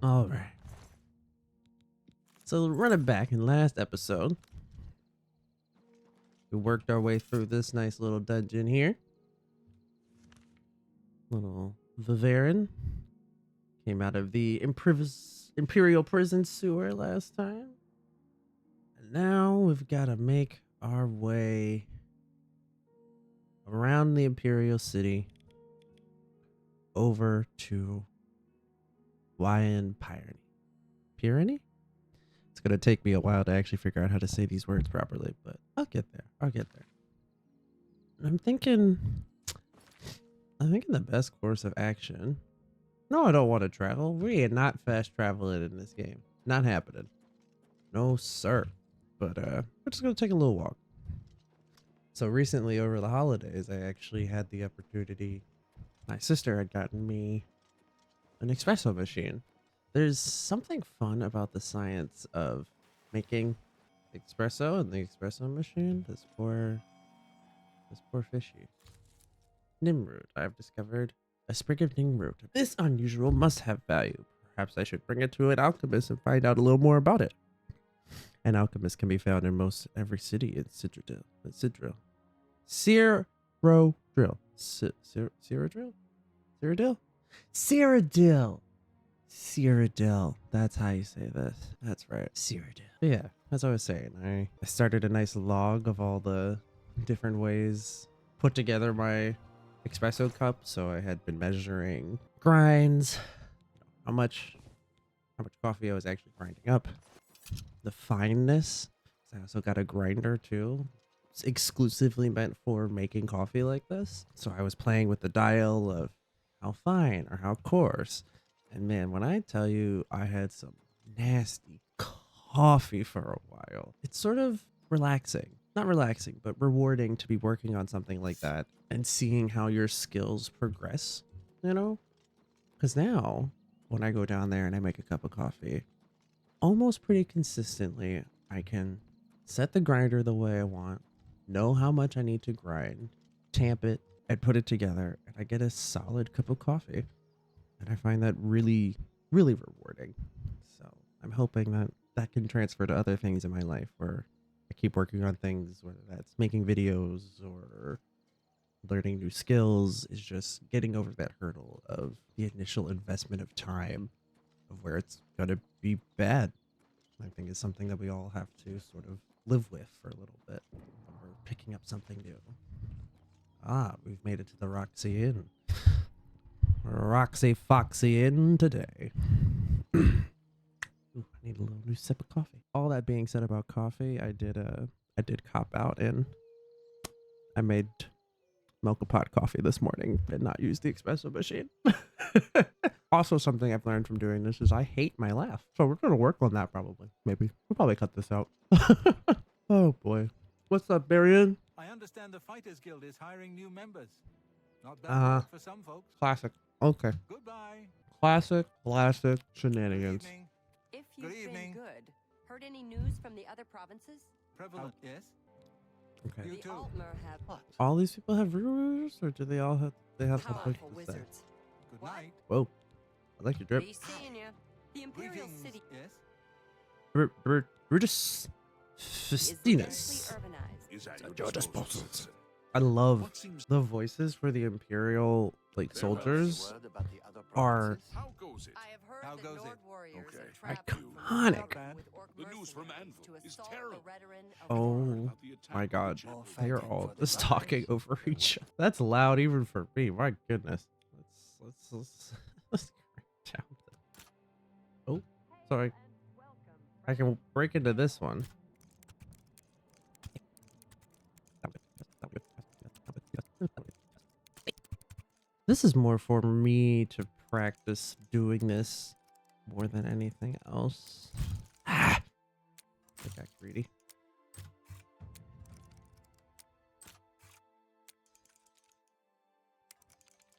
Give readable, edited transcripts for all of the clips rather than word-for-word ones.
All right. So running back in last episode, we worked our way through this nice little dungeon here. Little Vivarin came out of the Imperial prison sewer last time. And now we've got to make our way around the Imperial City over to Wyan Pyrenees. Pyrenees? It's going to take me a while to actually figure out how to say these words properly, but I'll get there. I'll get there. I'm thinking the best course of action. No, I don't want to travel. We are not fast traveling in this game. Not happening. No, sir. But we're just going to take a little walk. So recently over the holidays, I actually had the opportunity. My sister had gotten me an espresso machine. There's something fun about the science of making espresso and the espresso machine. This poor fishy. Nimrod. I've discovered a sprig of Nimrod. This unusual must have value. Perhaps I should bring it to an alchemist and find out a little more about it. An alchemist can be found in most every city in Citadel. Cyrodiil. Cyrodiil. That's how you say this. That's right. Cyrodiil. Yeah, as I was saying, I started a nice log of all the different ways put together my espresso cup. So I had been measuring grinds, how much coffee I was actually grinding up, the fineness. I also got a grinder too. It's exclusively meant for making coffee like this. So I was playing with the dial of how fine or how coarse. And man, when I tell you I had some nasty coffee for a while, it's sort of relaxing. Not relaxing, but rewarding to be working on something like that and seeing how your skills progress, you know? Because now, when I go down there and I make a cup of coffee, almost pretty consistently, I can set the grinder the way I want, know how much I need to grind, tamp it, and put it together, and I get a solid cup of coffee. And I find that really, really rewarding. So I'm hoping that that can transfer to other things in my life where I keep working on things, whether that's making videos or learning new skills, is just getting over that hurdle of the initial investment of time of where it's going to be bad. I think it's something that we all have to sort of live with for a little bit when we're picking up something new. Ah, we've made it to the Roxy Inn. Roxy Foxy Inn today. Ooh, I need a little new sip of coffee. All that being said about coffee, I did cop out and I made mocha pot coffee this morning and not use the espresso machine. Also, something I've learned from doing this is I hate my laugh. So we're going to work on that probably. Maybe. We'll probably cut this out. Oh boy. What's up, Barian? I understand the Fighters Guild is hiring new members. Not bad work for some folks. Classic. Okay. Goodbye. Classic Good shenanigans. evening. If you've Good evening. been good, heard any news from the other provinces? Prevalent, yes? Okay. You The too. Altmer have What? All these people have rulers, or do they all have something powerful to say? wizards. Good What? night. Whoa. I like your drip. Be seeing ya. The Imperial Greetings, City yes? Brutus is densely Festinus. urbanized. Is at At your your disposal, disposal. citizen. I love What seems the voices for the Imperial soldiers are How goes it? I have heard How that goes Nord it? warriors Okay. have traveled Iconic. from with orc The news from mercenaries Anvil to is assault terrible. the Redoran of Oh Thorn. About the attack my on the god. champion. They are all just talking over each other. That's loud even for me. My goodness. Let's crank down. Oh, sorry. I can break into this one. This is more for me to practice doing this more than anything else. Ah! I got greedy.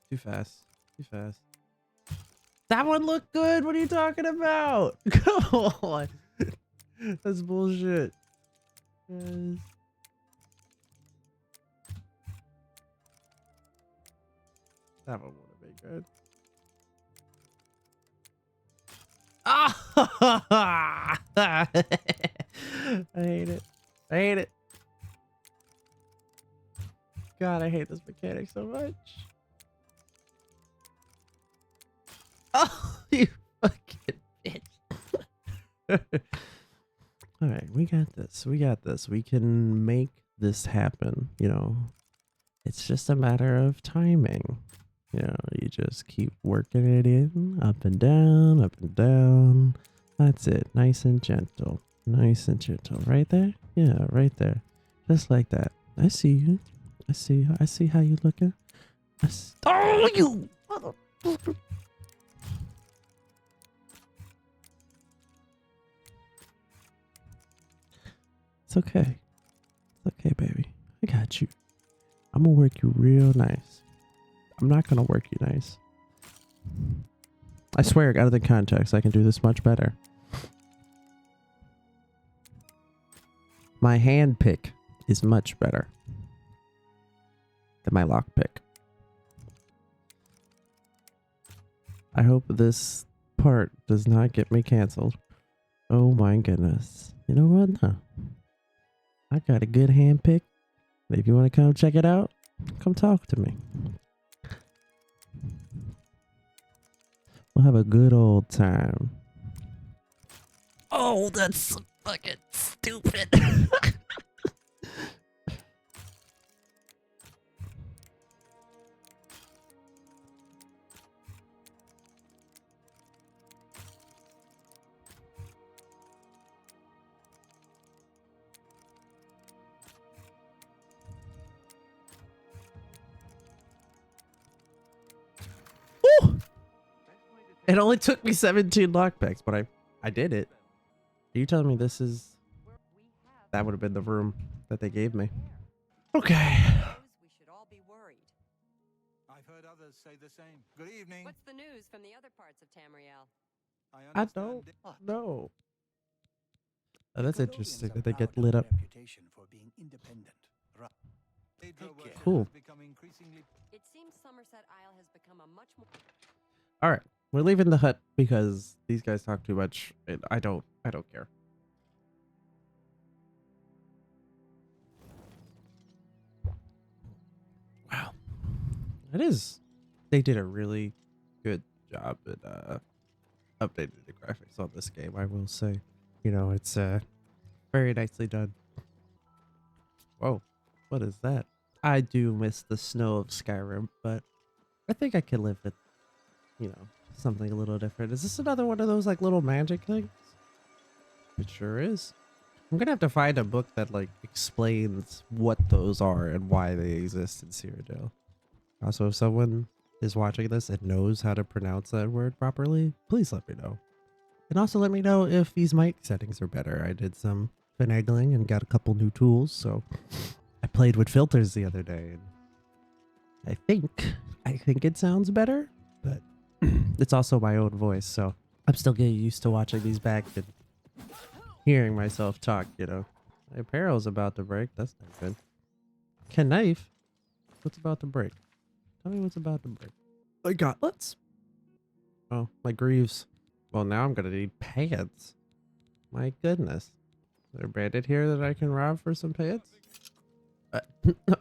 Too fast. Too fast. That one looked good. What are you talking about? Come on. That's bullshit. Yes. That one would have been good. Ah! I hate it. I hate it. God, I hate this mechanic so much. Oh, you fucking bitch. All right, we got this. We got this. We can make this happen. You know, it's just a matter of timing. You know, you just keep working it in, up and down, up and down. That's it. Nice and gentle. Nice and gentle. Right there? Yeah, right there. Just like that. I see you. I see. I see how you looking. Oh, you motherfucker. It's okay. It's okay, baby. I got you. I'm gonna work you real nice. I'm not gonna work you nice. I swear, out of the context, I can do this much better. My hand pick is much better than my lock pick. I hope this part does not get me canceled. Oh my goodness. You know what? No. I got a good hand pick. If you want to come check it out, come talk to me. We'll have a good old time. Oh, that's so fucking stupid. Woo! It only took me 17 lockpicks, but I did it. Are you telling me this is... That would have been the room that they gave me. Okay. We should all be worried. I've heard others say the same. Good evening. What's the news from the other parts of Tamriel? I don't know. Oh, that's interesting that they get lit up. For being independent. Cool. It seems Somerset Isle has become a much more... All right, we're leaving the hut because these guys talk too much. And I don't care. Wow, it is. They did a really good job at updating the graphics on this game. I will say, you know, it's very nicely done. Whoa, what is that? I do miss the snow of Skyrim, but I think I can live with, you know, something a little different. Is this another one of those like little magic things? It sure is. I'm gonna have to find a book that like explains what those are and why they exist in Cyrodiil. Also, if someone is watching this and knows how to pronounce that word properly, please let me know. And also let me know if these mic settings are better. I did some finagling and got a couple new tools, so I played with filters the other day, and I think it sounds better, but it's also my own voice, so I'm still getting used to watching these back and hearing myself talk, you know. My apparel's about to break. That's not good. Can knife? What's about to break? Tell me what's about to break. My gauntlets? Oh, my greaves. Well, now I'm gonna need pants. My goodness. Is there a bandit here that I can rob for some pants?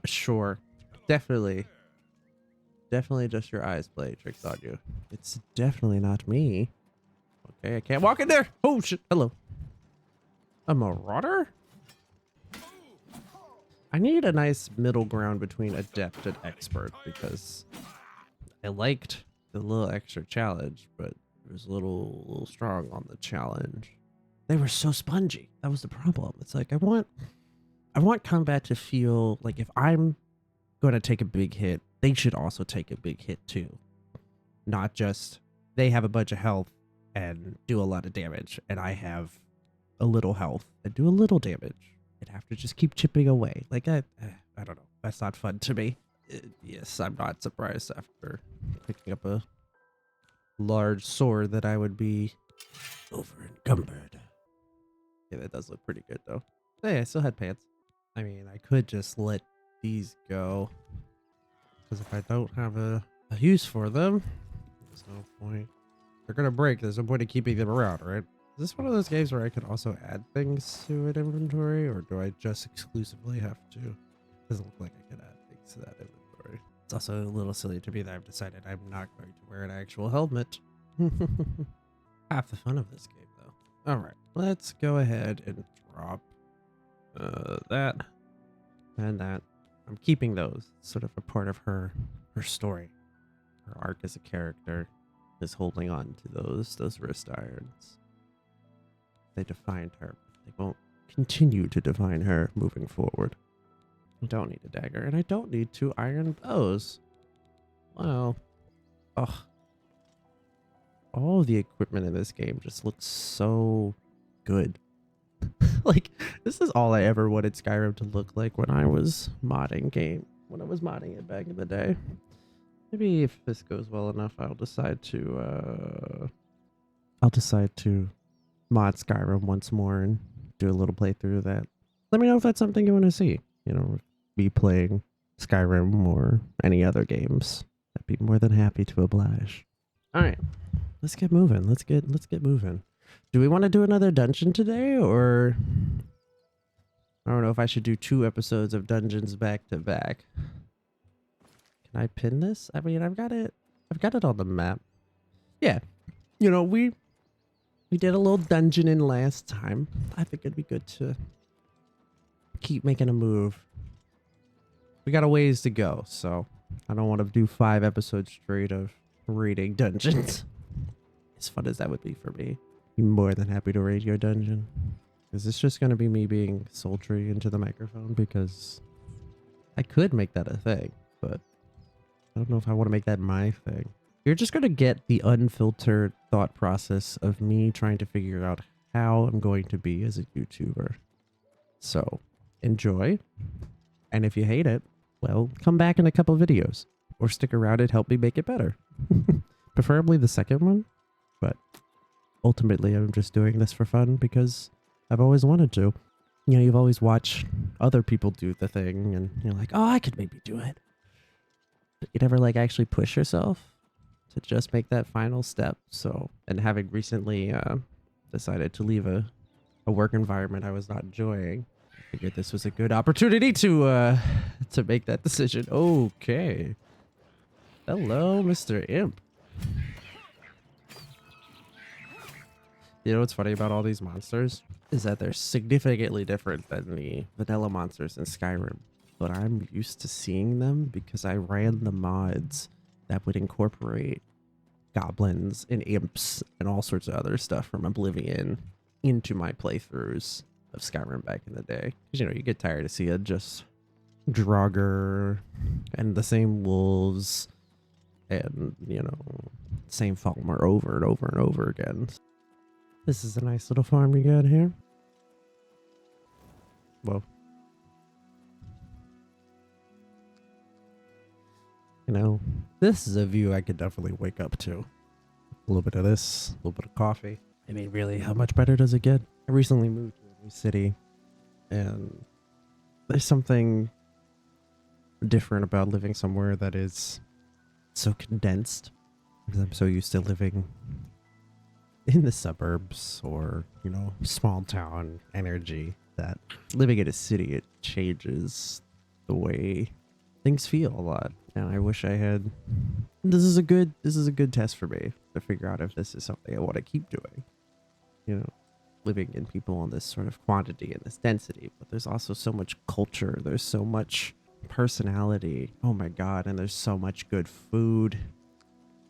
Sure. Definitely. Definitely just your eyes play tricks on you. It's definitely not me. Okay, I can't walk in there. Oh, shit. Hello. A marauder? I need a nice middle ground between adept and expert because I liked the little extra challenge, but it was a little strong on the challenge. They were so spongy. That was the problem. It's like I want combat to feel like if I'm going to take a big hit, they should also take a big hit too. Not just they have a bunch of health and do a lot of damage, and I have a little health and do a little damage and have to just keep chipping away. Like I don't know. That's not fun to me. Yes, I'm not surprised after picking up a large sword that I would be over encumbered. Yeah, that does look pretty good though. Hey, I still had pants. I mean, I could just let these go, because if I don't have a use for them, there's no point. they're gonna break. There's no point in keeping them around, right? Is this one of those games where I can also add things to an inventory, or do I just exclusively have to? Doesn't look like I can add things to that inventory. It's also a little silly to me that I've decided I'm not going to wear an actual helmet. Half the fun of this game, though. All right, let's go ahead and drop that and that. I'm keeping those. It's sort of a part of her story. Her arc as a character is holding on to those wrist irons. They defined her. They won't continue to define her moving forward. I don't need a dagger, and I don't need 2 iron bows. Wow. Ugh. All the equipment in this game just looks so good. Like, this is all I ever wanted Skyrim to look like when I was modding it back in the day. Maybe if this goes well enough, I'll decide to mod Skyrim once more and do a little playthrough of that. Let me know if that's something you want to see. You know, me playing Skyrim or any other games. I'd be more than happy to oblige. All right, let's get moving. Let's get moving. Do we want to do another dungeon today, or I don't know if I should do 2 episodes of dungeons back to back. Can I pin this? I mean, I've got it on the map. Yeah, you know, we did a little dungeon in last time. I think it'd be good to keep making a move. We got a ways to go, so I don't want to do 5 episodes straight of raiding dungeons. As fun as that would be for me. Be more than happy to raid your dungeon. Is this just going to be me being sultry into the microphone? Because I could make that a thing, but I don't know if I want to make that my thing. You're just going to get the unfiltered thought process of me trying to figure out how I'm going to be as a YouTuber. So enjoy. And if you hate it, well, come back in a couple videos or stick around and help me make it better. Preferably the second one, but ultimately I'm just doing this for fun because I've always wanted to. You know, you've always watched other people do the thing and you're like, oh, I could maybe do it. But you never like actually push yourself to just make that final step. So, and having recently decided to leave a work environment I was not enjoying, I figured this was a good opportunity to make that decision. Okay. Hello, Mr. Imp. You know what's funny about all these monsters is that they're significantly different than the vanilla monsters in Skyrim. But I'm used to seeing them because I ran the mods that would incorporate goblins and imps and all sorts of other stuff from Oblivion into my playthroughs of Skyrim back in the day. Because, you know, you get tired of seeing just Draugr and the same wolves and, you know, same Falmer over and over and over again. This is a nice little farm you got here. Whoa. You know, this is a view I could definitely wake up to. A little bit of this, a little bit of coffee. I mean, really, how much better does it get? I recently moved to a new city, and there's something different about living somewhere that is so condensed. Because I'm so used to living in the suburbs or, you know, small town energy, that living in a city, it changes the way things feel a lot. And I wish I had, this is a good test for me to figure out if this is something I want to keep doing, you know, living in people on this sort of quantity and this density. But there's also so much culture, there's so much personality, oh my god, and there's so much good food.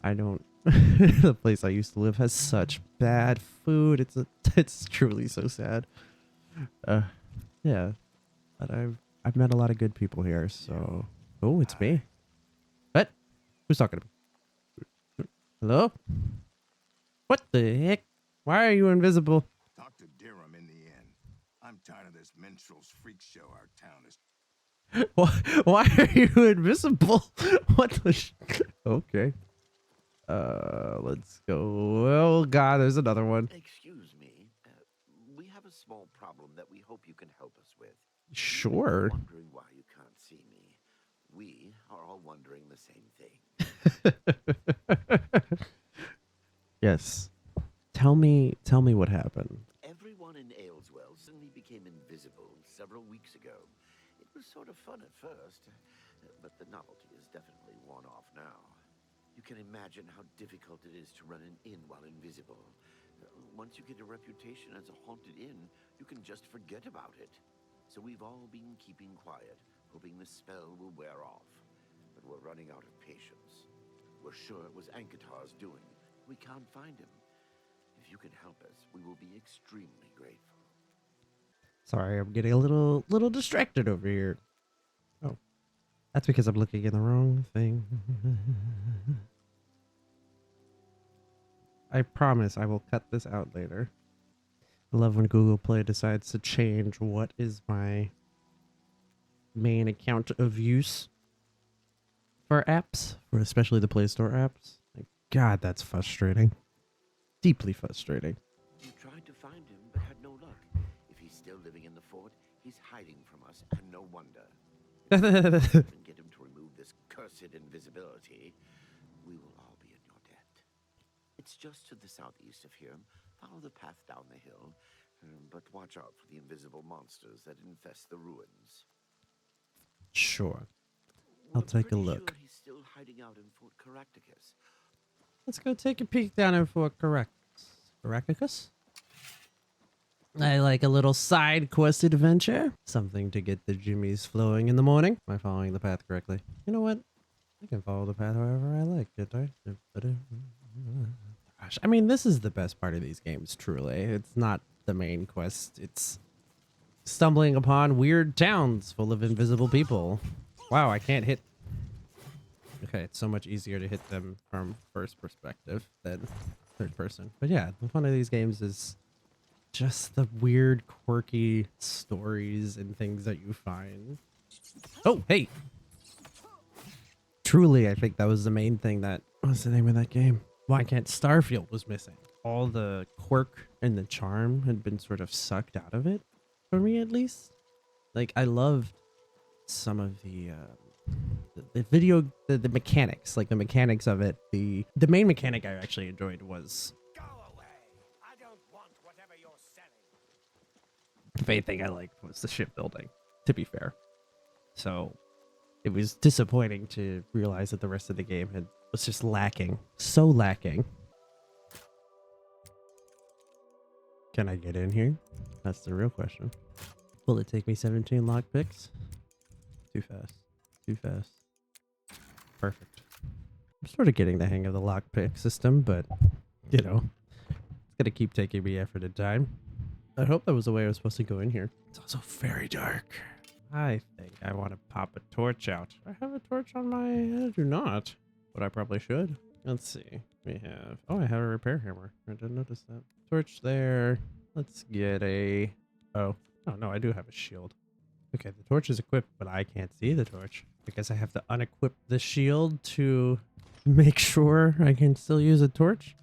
I don't the place I used to live has such bad food. It's truly so sad. Yeah, but I've met a lot of good people here, so oh, it's me. What? Who's talking to me? Hello? What the heck? Why are you invisible? Dr. Durham in the end. I'm tired of this minstrel's freak show our town is. Why are you invisible? What the okay. Let's go. Oh god, there's another one. Excuse me. We have a small problem that we hope you can help us with. Sure. Wondering why you can't see me. We are all wondering the same thing. Yes. Tell me what happened. Everyone in Ayleswell suddenly became invisible several weeks ago. It was sort of fun at first, but the novelty is definitely worn off now. You can imagine how difficult it is to run an inn while invisible. Once you get a reputation as a haunted inn, you can just forget about it. So we've all been keeping quiet, hoping the spell will wear off. But we're running out of patience. We're sure it was Ankatar's doing. We can't find him. If you can help us, we will be extremely grateful. Sorry, I'm getting a little distracted over here. Oh, that's because I'm looking at the wrong thing. I promise I will cut this out later. I love when Google Play decides to change what is my main account of use for apps, for especially the Play Store apps. Like, God, that's frustrating. Deeply frustrating. You tried to find him, but had no luck. If he's still living in the fort, he's hiding from us, and no wonder. If we can get him to remove this cursed invisibility, we will all be in your debt. It's just to the southeast of here. Follow the path down the hill, but watch out for the invisible monsters that infest the ruins. Sure. I'll take a look. Sure he's still hiding out in Fort Caractacus. Let's go take a peek down in Fort Caractacus. I like a little side quest adventure. Something to get the jimmies flowing in the morning. Am I following the path correctly? You know what? I can follow the path however I like, can't I? Gosh, I mean, this is the best part of these games, truly. It's not the main quest. It's stumbling upon weird towns full of invisible people. Wow, I can't hit. Okay, it's so much easier to hit them from first perspective than third person. But yeah, the fun of these games is just the weird, quirky stories and things that you find. Oh, hey! Truly, I think that was the main thing that... What's the name of that game? Why Can't Starfield was missing. All the quirk and the charm had been sort of sucked out of it, for me at least. Like, I loved some of the mechanics, like the mechanics of it. The main mechanic I actually enjoyed was... Go away. I don't want whatever you're selling. The main thing I liked was the shipbuilding, to be fair. So it was disappointing to realize that the rest of the game was just lacking. So lacking. Can I get in here? That's the real question. Will it take me 17 lockpicks? Too fast. Too fast. Perfect. I'm sort of getting the hang of the lockpick system, but, you know, it's going to keep taking me effort and time. I hope that was the way I was supposed to go in here. It's also very dark. I think I want to pop a torch out. Do I have a torch on my... I do not. But I probably should. Let's see. We have... Oh, I have a repair hammer. I didn't notice that. Torch there. Let's get a... Oh. Oh, no, I do have a shield. Okay, the torch is equipped, but I can't see the torch. I guess I have to unequip the shield to make sure I can still use a torch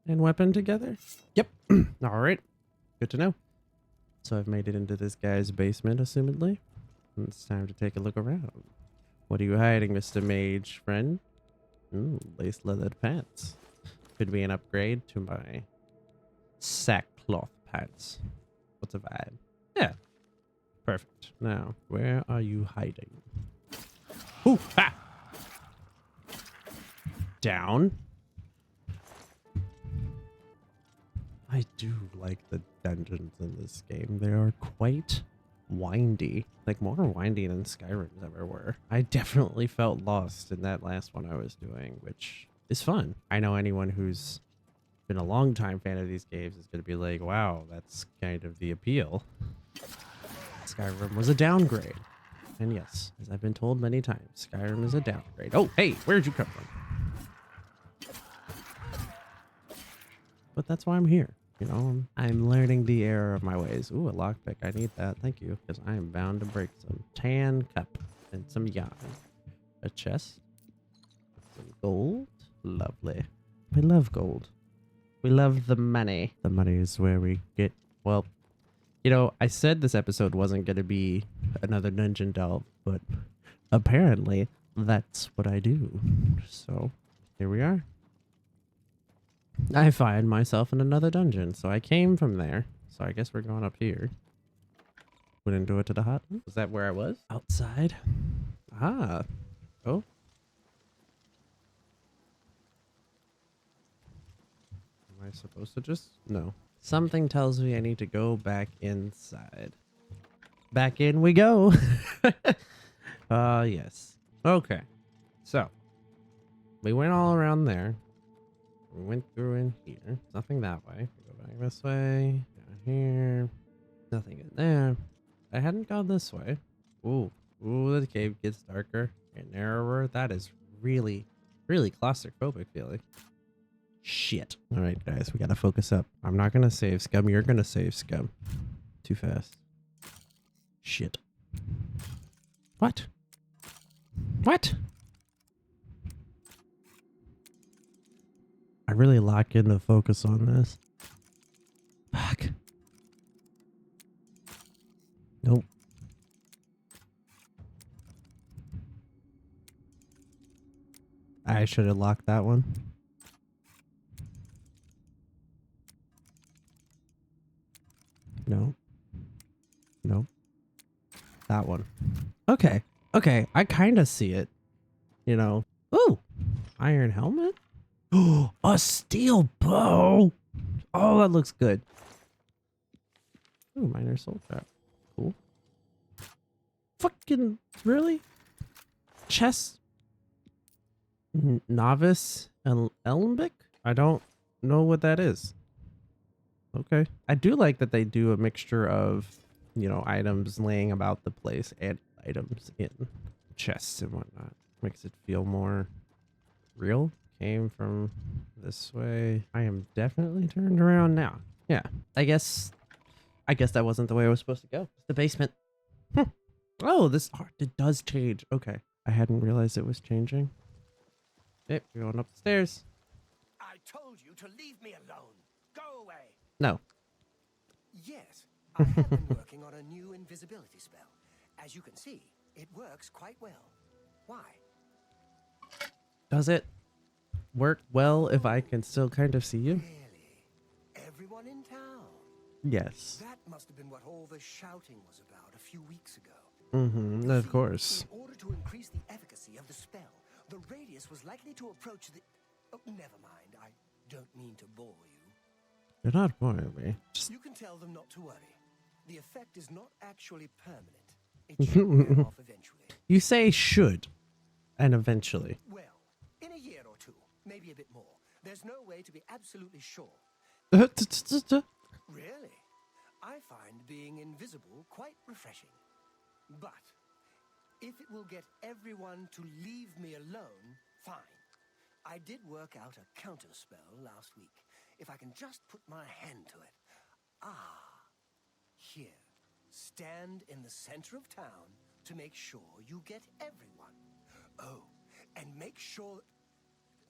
and weapon together. Yep. All right. Good to know. So I've made it into this guy's basement, assumedly. And it's time to take a look around. What are you hiding, Mr. Mage friend? Ooh, lace leathered pants. Could be an upgrade to my sackcloth pants. What's a vibe? Yeah. Perfect. Now, where are you hiding? Ooh, ha! Down. I do like the dungeons in this game. They are quite windy. Like, more windy than Skyrim's ever were. I definitely felt lost in that last one I was doing, which is fun. I know anyone who's been a long time fan of these games is going to be like, wow, that's kind of the appeal. Skyrim was a downgrade. And yes, as I've been told many times, Skyrim is a downgrade. Oh, hey, where'd you come from? But that's why I'm here. You know, I'm learning the error of my ways. Ooh, a lockpick. I need that. Thank you. Because I am bound to break some tan cup and some yarn. A chest. Some gold. Lovely. We love gold. We love the money. The money is where we get, well, you know, I said this episode wasn't going to be another dungeon delve, but apparently that's what I do. So here we are. I find myself in another dungeon, so I came from there. So I guess we're going up here. We didn't do it to the hut. Was that where I was? Outside. Ah. Oh. Am I supposed to just? No. Something tells me I need to go back inside. Back in we go. Yes. Okay. So, we went all around there. We went through in here. Nothing that way. Go back this way. Down here. Nothing in there. I hadn't gone this way. Ooh. Ooh, the cave gets darker and narrower. That is really, really claustrophobic feeling. Shit. All right, guys, we gotta focus up. I'm not gonna save Scum. You're gonna save Scum. Too fast. Shit. What? What? I really lock in the focus on this. Fuck. Nope. I should have locked that one. No. No. That one. Okay. Okay. I kind of see it. You know. Ooh. Iron helmet. Oh, a steel bow. Oh, that looks good. Ooh, minor soul trap. Cool. Fucking really? Chess. Novice and Elmbic? I don't know what that is. Okay. I do like that they do a mixture of, you know, items laying about the place and items in chests and whatnot. Makes it feel more real. Came from this way. I am definitely turned around now. Yeah. I guess that wasn't the way I was supposed to go. It's the basement. Oh, this art, it does change. Okay. I hadn't realized it was changing. Yep, we're going up the stairs. I told you to leave me alone. Go away. No. Yes, I have been working on a new invisibility spell. As you can see, it works quite well. Why? Does it work well if I can still kind of see you? Really? Everyone in town? Yes. That must have been what all the shouting was about a few weeks ago. Mm-hmm, of course. In order to increase the efficacy of the spell, the radius was likely to approach the... Oh, never mind. I don't mean to bore you. You're not boring me. Just You can tell them not to worry. The effect is not actually permanent. It should wear off eventually. you say should, and eventually. Well, in a year or two, maybe a bit more. There's no way to be absolutely sure. Really? I find being invisible quite refreshing. But if it will get everyone to leave me alone, fine. I did work out a counter spell last week. If I can just put my hand to it. Ah, here. Stand in the center of town to make sure you get everyone. Oh, and make sure...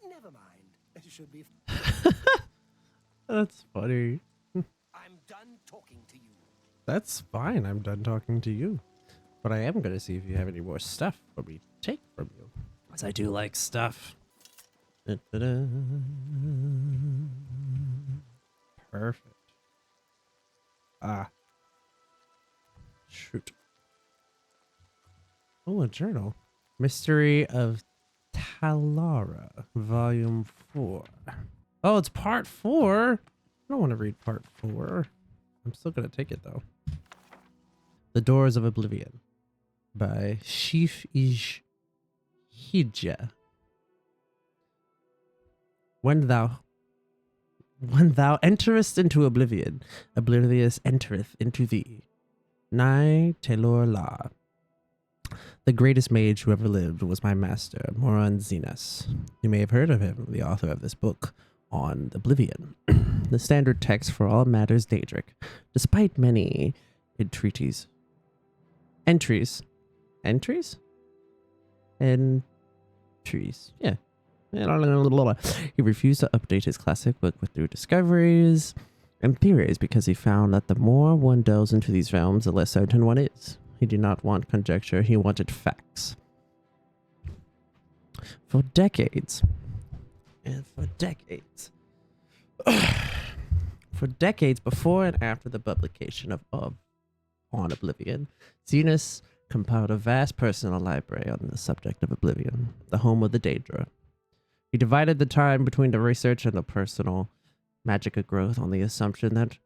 Never mind. It should be... That's funny. I'm done talking to you. That's fine. I'm done talking to you. But I am going to see if you have any more stuff for me to take from you. Because I do like stuff. Da-da-da. Perfect. Ah. Shoot. Oh, a journal. Mystery of Talara, Volume 4. Oh, it's Part 4? I don't want to read Part 4. I'm still going to take it, though. The Doors of Oblivion by Sheaf Ish Hija. When thou enterest into oblivion, oblivious entereth into thee. Nai Taylor La. The greatest mage who ever lived was my master, Moran Zenas. You may have heard of him, the author of this book on Oblivion, the standard text for all matters Daedric, despite many entries. Yeah. He refused to update his classic book with new discoveries and theories because he found that the more one delves into these realms, the less certain one is. He did not want conjecture, he wanted facts. For decades, For decades before and after the publication of On Oblivion, Zenas compiled a vast personal library on the subject of Oblivion, the home of the Daedra. He divided the time between the research and the personal magica growth on the assumption that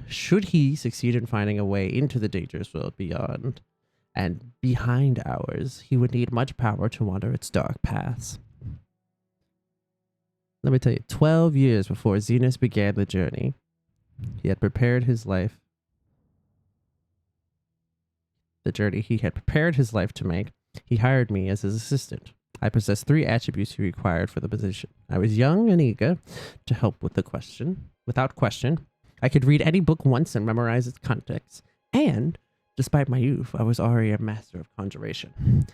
should he succeed in finding a way into the dangerous world beyond and behind ours, he would need much power to wander its dark paths. Let me tell you, 12 years before Zenas began the journey, he had prepared his life. The journey he had prepared his life to make, he hired me as his assistant. I possessed 3 attributes he required for the position. I was young and eager to help with the question. Without question, I could read any book once and memorize its context. And, despite my youth, I was already a master of conjuration.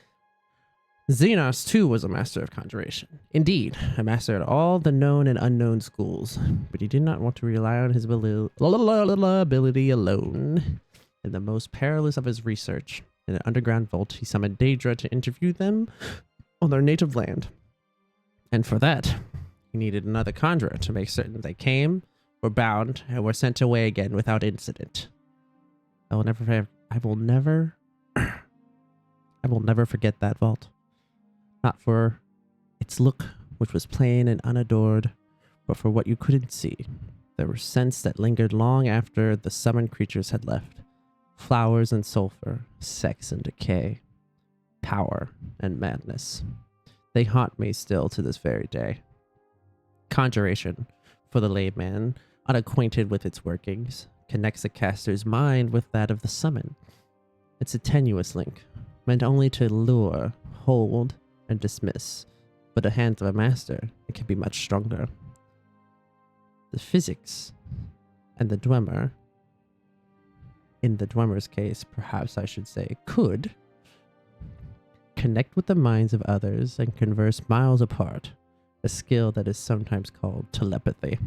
Zenas, too, was a master of conjuration. Indeed, a master at all the known and unknown schools. But he did not want to rely on his ability alone. In the most perilous of his research, in an underground vault, he summoned Daedra to interview them on their native land. And for that, he needed another conjurer to make certain they came, were bound, and were sent away again without incident. I will never forget that vault. Not for its look, which was plain and unadored, but for what you couldn't see. There were scents that lingered long after the summoned creatures had left. Flowers and sulfur, sex and decay, power and madness. They haunt me still to this very day. Conjuration, for the layman, unacquainted with its workings, connects the caster's mind with that of the summon. It's a tenuous link, meant only to lure, hold, and dismiss, but the hands of a master, it can be much stronger. The physics and the Dwemer, in the Dwemer's case, perhaps I should say, could connect with the minds of others and converse miles apart, a skill that is sometimes called telepathy.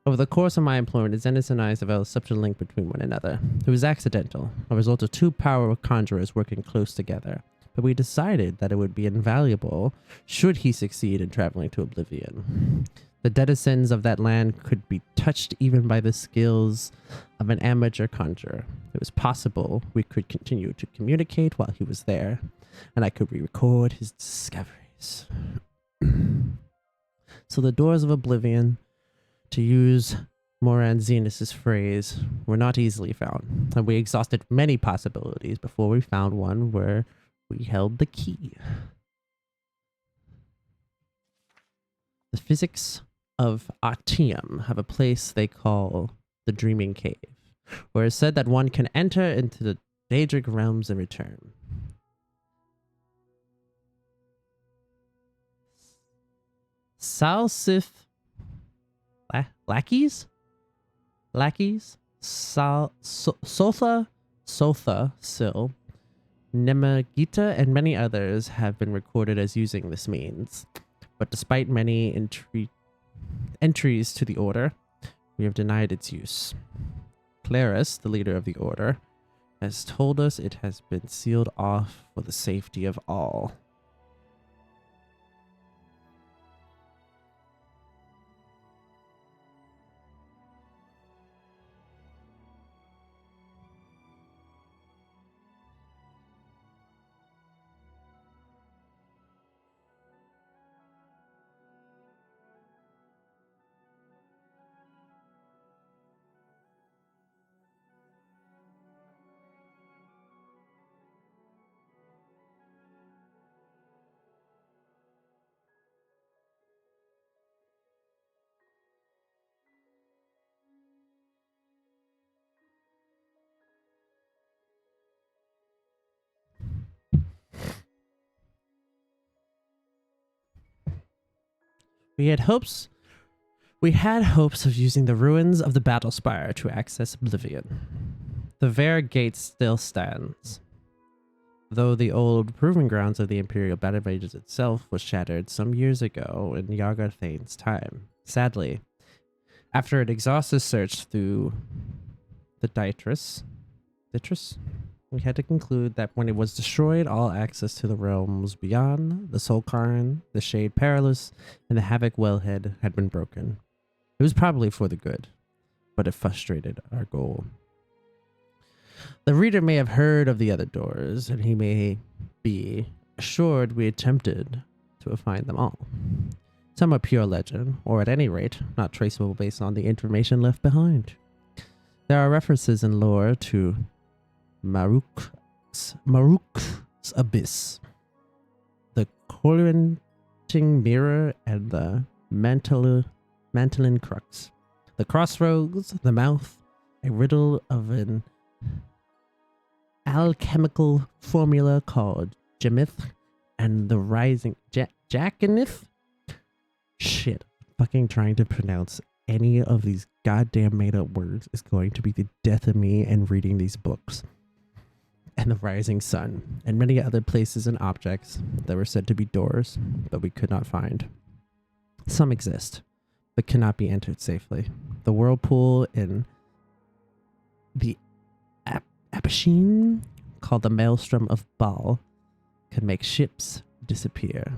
Over the course of my employment, Zenas and I developed such a link between one another. It was accidental, a result of 2 powerful conjurers working close together, but we decided that it would be invaluable should he succeed in traveling to Oblivion. The denizens of that land could be touched even by the skills of an amateur conjurer. It was possible we could continue to communicate while he was there, and I could re-record his discoveries. So the doors of Oblivion, to use Moran Zenas' phrase, were not easily found, and we exhausted many possibilities before we found one where we held the key. The physics of Artium have a place they call the Dreaming Cave, where it's said that one can enter into the Daedric realms and return. Salsith lackeys, Sotha, Sil, Nemagita, and many others have been recorded as using this means. But despite many entries to the order, we have denied its use. Claris, the leader of the order, has told us it has been sealed off for the safety of all. We had hopes of using the ruins of the Battle Spire to access Oblivion. The Vare Gate still stands, though the old proving grounds of the Imperial Battle Mages itself was shattered some years ago in Yargarthane's time. Sadly, after an exhaustive search through the Ditris, we had to conclude that when it was destroyed, all access to the realms beyond, the Solkarn, the Shade Perilous, and the Havoc Wellhead had been broken. It was probably for the good, but it frustrated our goal. The reader may have heard of the other doors, and he may be assured we attempted to find them all. Some are pure legend, or at any rate, not traceable based on the information left behind. There are references in lore to Maruk's Abyss, the Correnting Mirror, and the Mantling Crux. The Crossroads, the Mouth, a riddle of an alchemical formula called Gemith, and the Rising Jackanith. Shit, fucking trying to pronounce any of these goddamn made up words is going to be the death of me and reading these books. And the Rising Sun, and many other places and objects that were said to be doors, but we could not find. Some exist, but cannot be entered safely. The whirlpool in the Apachine, called the Maelstrom of Baal, could make ships disappear,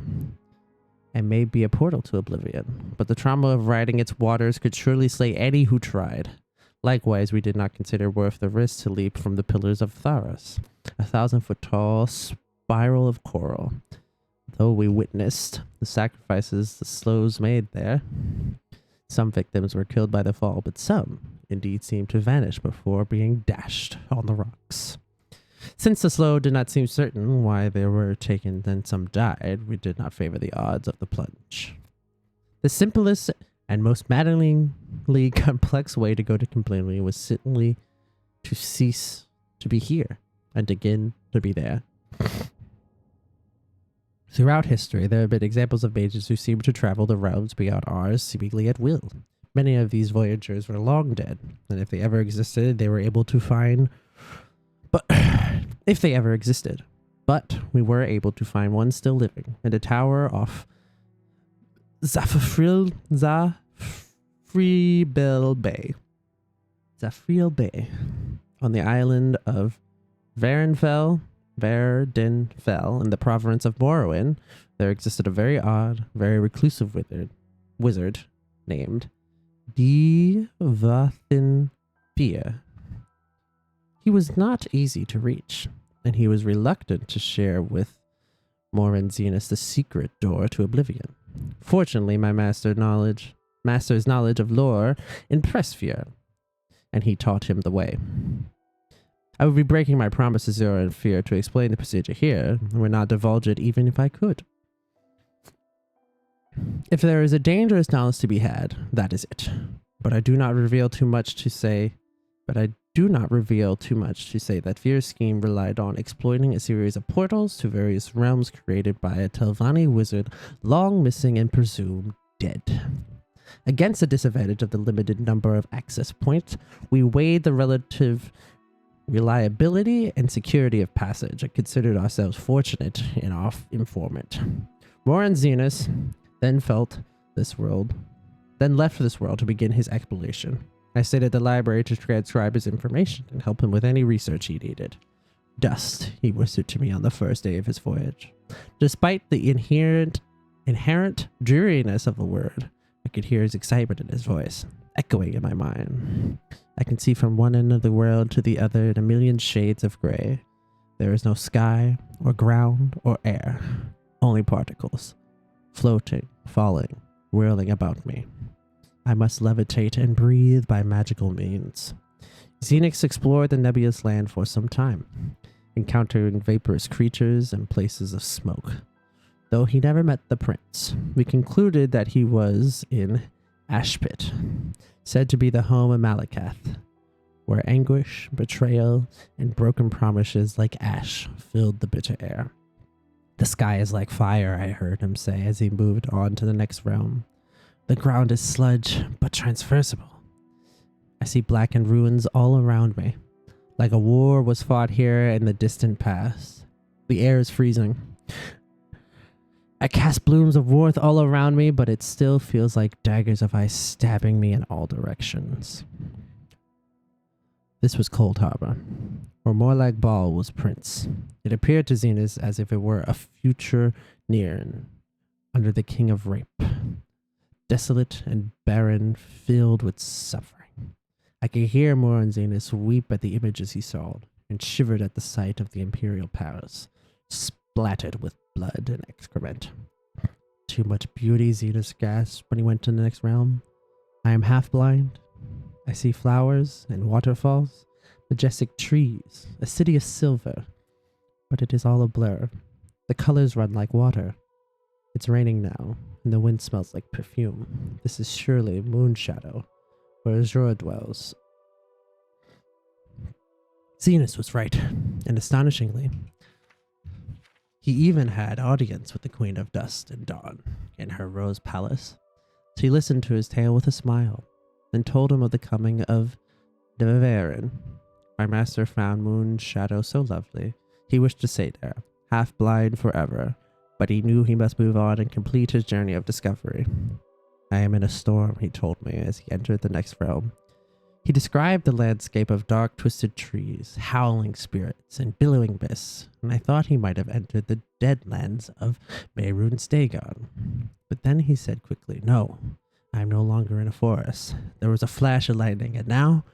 and may be a portal to Oblivion, but the trauma of riding its waters could surely slay any who tried. Likewise, we did not consider worth the risk to leap from the pillars of Tharos, a 1,000-foot tall spiral of coral. Though we witnessed the sacrifices the slows made there, some victims were killed by the fall, but some indeed seemed to vanish before being dashed on the rocks. Since the slow did not seem certain why they were taken, then some died, we did not favor the odds of the plunge. The simplest and most maddeningly complex way to go to Oblivion was simply to cease to be here and again to be there. Throughout history, there have been examples of mages who seemed to travel the realms beyond ours, seemingly at will. Many of these voyagers were long dead, and if they ever existed, they were able to find... But we were able to find one still living in a tower off Zafriel Bay. Zafriel Bay, on the island of Varenfell in the province of Morrowind. There existed a very odd, very reclusive wizard named Divathinfia. He was not easy to reach, and he was reluctant to share with Moranzinus the secret door to Oblivion. Fortunately, my master's knowledge of lore impressed Fear, and he taught him the way. I would be breaking my promise to Zora and Fear to explain the procedure here, and would not divulge it even if I could. If there is a dangerous knowledge to be had, that is it. But I do not reveal too much to say that Fear's scheme relied on exploiting a series of portals to various realms created by a Telvanni wizard long missing and presumed dead. Against the disadvantage of the limited number of access points, we weighed the relative reliability and security of passage and considered ourselves fortunate in our informant. Moranzinus then left this world to begin his exploration. I stayed at the library to transcribe his information and help him with any research he needed. Dust, he whispered to me on the first day of his voyage. Despite the inherent dreariness of the word, I could hear his excitement in his voice, echoing in my mind. I can see from one end of the world to the other in a million shades of gray. There is no sky, or ground, or air, only particles, floating, falling, whirling about me. I must levitate and breathe by magical means. Xenix explored the nebulous land for some time, encountering vaporous creatures and places of smoke. Though he never met the prince, we concluded that he was in Ashpit, said to be the home of Malakath, where anguish, betrayal, and broken promises like ash filled the bitter air. The sky is like fire, I heard him say as he moved on to the next realm. The ground is sludge, but transversible. I see blackened ruins all around me, like a war was fought here in the distant past. The air is freezing. I cast blooms of warmth all around me, but it still feels like daggers of ice stabbing me in all directions. This was Cold Harbor, or more like Baal was Prince. It appeared to Xenus as if it were a future near under the King of Rape. desolate and barren, filled with suffering. I could hear Moranzinus weep at the images he saw, and shivered at the sight of the imperial palace, splattered with blood and excrement. Too much beauty, Zenas gasped when he went to the next realm. I am half blind. I see flowers and waterfalls, majestic trees, a city of silver, but it is all a blur. The colors run like water. It's raining now, and the wind smells like perfume. This is surely Moonshadow, where Azura dwells. Zenas was right, and astonishingly, he even had audience with the Queen of Dust and Dawn in her Rose Palace. She listened to his tale with a smile, then told him of the coming of Deverin. My master found Moonshadow so lovely, he wished to stay there, half blind forever, but he knew he must move on and complete his journey of discovery. I am in a storm, he told me as he entered the next realm. He described the landscape of dark, twisted trees, howling spirits, and billowing mists, and I thought he might have entered the deadlands of Meerun Stagon. But then he said quickly, no, I am no longer in a forest. There was a flash of lightning, and now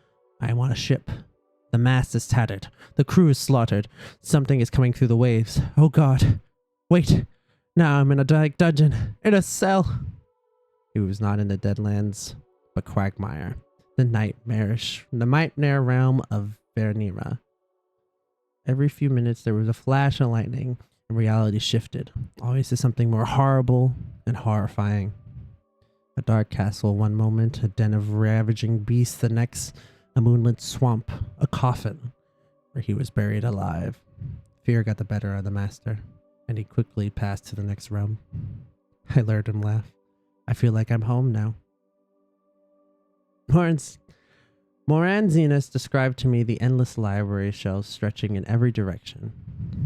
I am on a ship. The mast is tattered. The crew is slaughtered. Something is coming through the waves. Oh God. Wait. Now I'm in a dark dungeon. In a cell. He was not in the Deadlands, but Quagmire, the nightmare realm of Vernira. Every few minutes there was a flash of lightning, and reality shifted, always to something more horrible and horrifying. A dark castle one moment, a den of ravaging beasts the next, a moonlit swamp, a coffin, where he was buried alive. Fear got the better of the master, and he quickly passed to the next realm. I heard him laugh. I feel like I'm home now. Moranzinus described to me the endless library shelves stretching in every direction.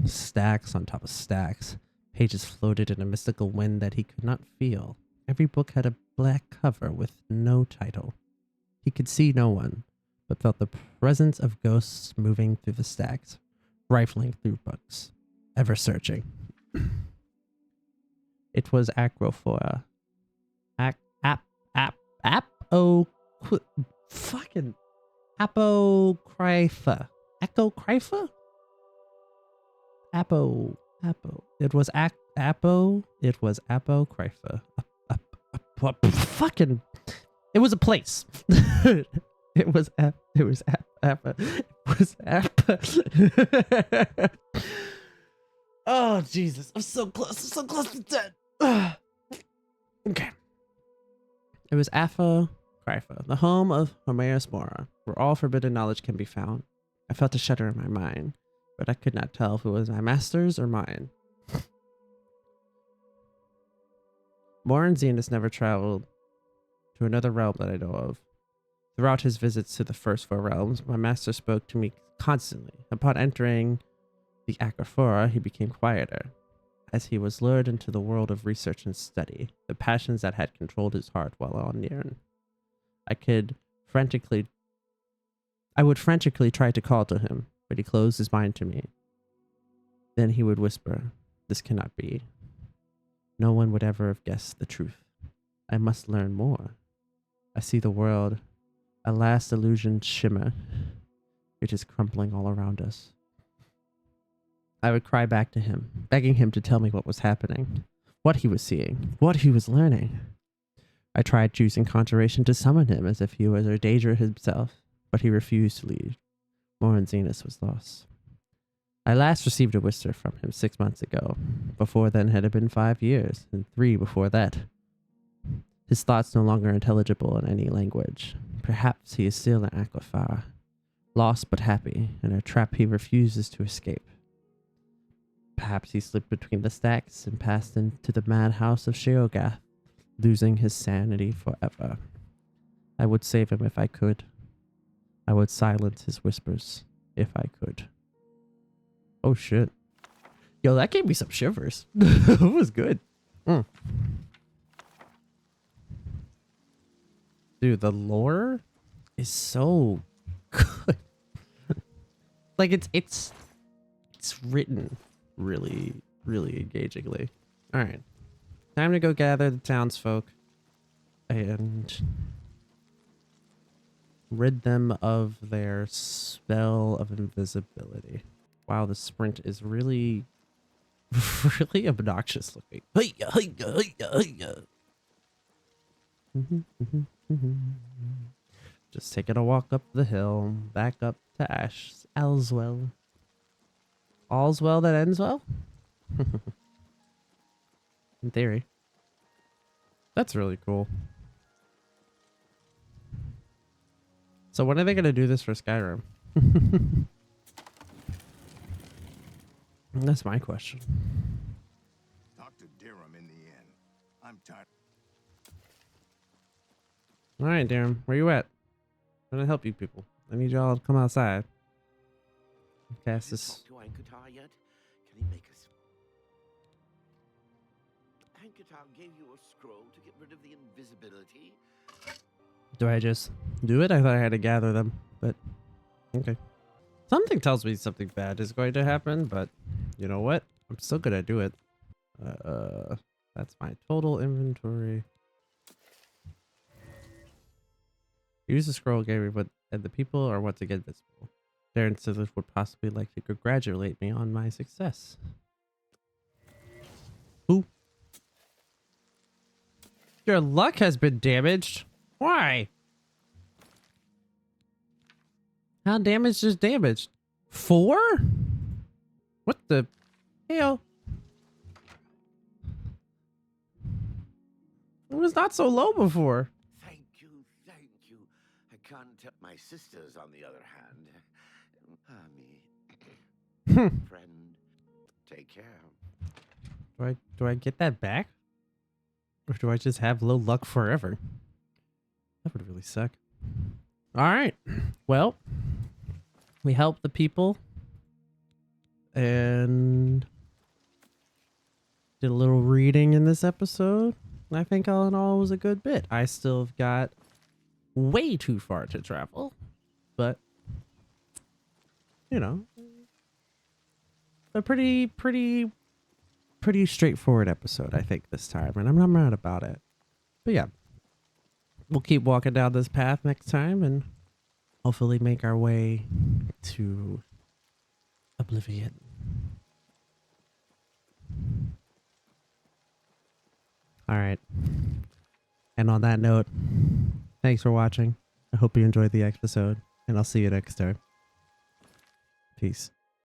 Stacks on top of stacks. Pages floated in a mystical wind that he could not feel. Every book had a black cover with no title. He could see no one, but felt the presence of ghosts moving through the stacks, rifling through books, ever searching. It was Acrophora. Apocrypha. Echocrypha? It was Apocrypha. Fucking. It was a place. It was Oh Jesus! I'm so close to dead. Okay. It was Apocrypha, the home of Homerus Mora, where all forbidden knowledge can be found. I felt a shudder in my mind, but I could not tell if it was my master's or mine. Moranzinus never traveled to another realm that I know of. Throughout his visits to the first 4 realms, my master spoke to me constantly. Upon entering the Acrophora, he became quieter, as he was lured into the world of research and study, the passions that had controlled his heart while on Nirn. I would frantically try to call to him, but he closed his mind to me. Then he would whisper, "This cannot be. No one would ever have guessed the truth. I must learn more. I see the world, a last illusion shimmer. It is crumbling all around us." I would cry back to him, begging him to tell me what was happening, what he was seeing, what he was learning. I tried using conjuration to summon him as if he was a Daedra himself, but he refused to leave. Moranzinus was lost. I last received a whisper from him 6 months ago. Before then had it been 5 years, and 3 before that. His thoughts no longer intelligible in any language. Perhaps he is still in Aquafara, lost but happy, in a trap he refuses to escape. Perhaps he slipped between the stacks and passed into the madhouse of Sheogath, losing his sanity forever. I would save him if I could. I would silence his whispers if I could. Oh shit. Yo, that gave me some shivers. It was good. Dude, the lore is so good. Like it's written really, really engagingly. All right, time to go gather the townsfolk and rid them of their spell of invisibility. Wow, the sprint is really, really obnoxious looking. Hey-ya, hey-ya, hey-ya, hey-ya. Just taking a walk up the hill, back up to Allswell. All's well that ends well? In theory. That's really cool. So when are they going to do this for Skyrim? That's my question. Dr. Durham in the end. I'm tired. All right, Darren, where you at? I'm going to help you people. I need y'all to come outside. Cast this. Talk to Ankatar yet? Can he make us? Ankatar gave you a scroll to get rid of the invisibility. Do I just do it? I thought I had to gather them, but okay. Something tells me something bad is going to happen, but you know what? I'm still gonna do it. That's my total inventory. Use the scroll gave me, but and the people are what to get visible. Darren Sizzler would possibly like to congratulate me on my success. Who? Your luck has been damaged. Why? How damaged is damaged? 4? What the hell? It was not so low before. Thank you, thank you. I can't tell my sisters, on the other hand. Me. Friend, take care. Do I get that back? Or do I just have low luck forever? That would really suck. All right. Well, we helped the people and did a little reading in this episode. I think all in all it was a good bit. I still have got way too far to travel, but you know, a pretty straightforward episode, I think, this time, and I'm not mad about it. But yeah, we'll keep walking down this path next time and hopefully make our way to Oblivion. All right. And on that note, thanks for watching. I hope you enjoyed the episode, and I'll see you next time. Peace.